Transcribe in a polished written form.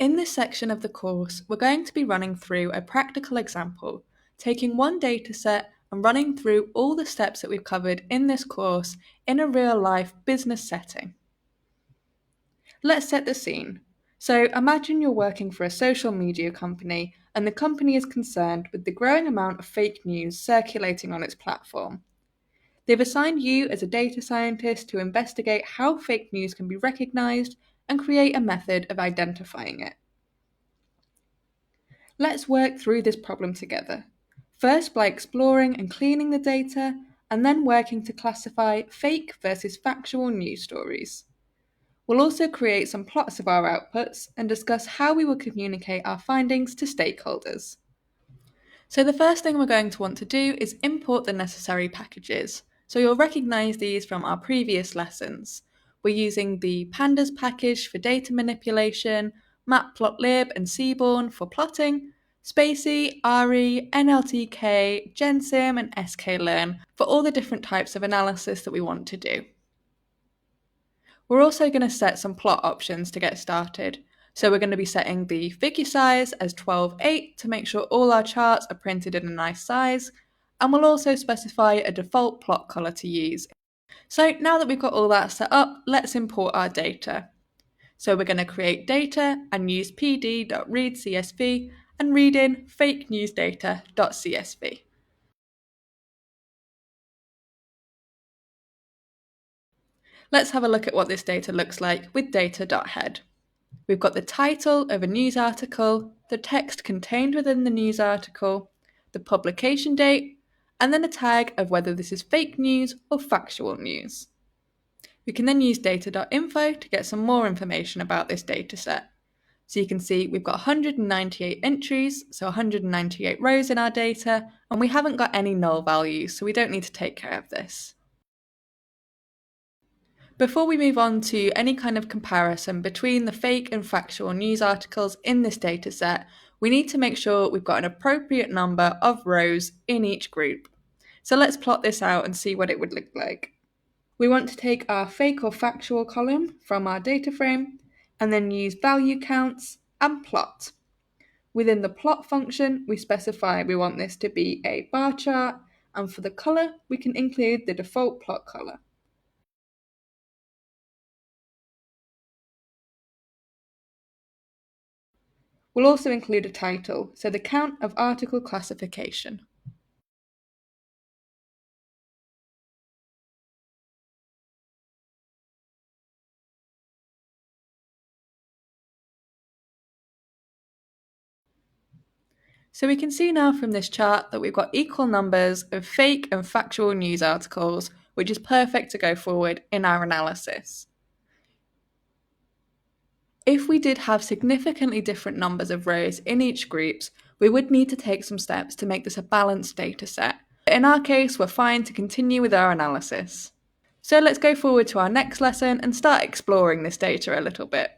In this section of the course, we're going to be running through a practical example, taking one dataset and running through all the steps that we've covered in this course in a real-life business setting. Let's set the scene. So imagine you're working for a social media company and the company is concerned with the growing amount of fake news circulating on its platform. They've assigned you as a data scientist to investigate how fake news can be recognized and create a method of identifying it. Let's work through this problem together. First by exploring and cleaning the data, and then working to classify fake versus factual news stories. We'll also create some plots of our outputs and discuss how we will communicate our findings to stakeholders. So the first thing we're going to want to do is import the necessary packages. So you'll recognise these from our previous lessons. We're using the pandas package for data manipulation, matplotlib and seaborn for plotting, spaCy, ARI, NLTK, GenSim and sklearn for all the different types of analysis that we want to do. We're also going to set some plot options to get started. So we're going to be setting the figure size as 12:8 to make sure all our charts are printed in a nice size, and we'll also specify a default plot color to use. So now that we've got all that set up, let's import our data. So we're going to create data and use pd.readcsv and read in fake news data.csv. Let's have a look at what this data looks like with data.head. We've got the title of a news article, the text contained within the news article, the publication date, and then a tag of whether this is fake news or factual news. We can then use data.info to get some more information about this dataset. So you can see we've got 198 entries, so 198 rows in our data, and we haven't got any null values, so we don't need to take care of this. Before we move on to any kind of comparison between the fake and factual news articles in this dataset, we need to make sure we've got an appropriate number of rows in each group. So let's plot this out and see what it would look like. We want to take our fake or factual column from our data frame and then use value counts and plot. Within the plot function, we specify we want this to be a bar chart, and for the color, we can include the default plot color. We'll also include a title, so the count of article classification. So we can see now from this chart that we've got equal numbers of fake and factual news articles, which is perfect to go forward in our analysis. If we did have significantly different numbers of rows in each group, we would need to take some steps to make this a balanced data set. In our case, we're fine to continue with our analysis. So let's go forward to our next lesson and start exploring this data a little bit.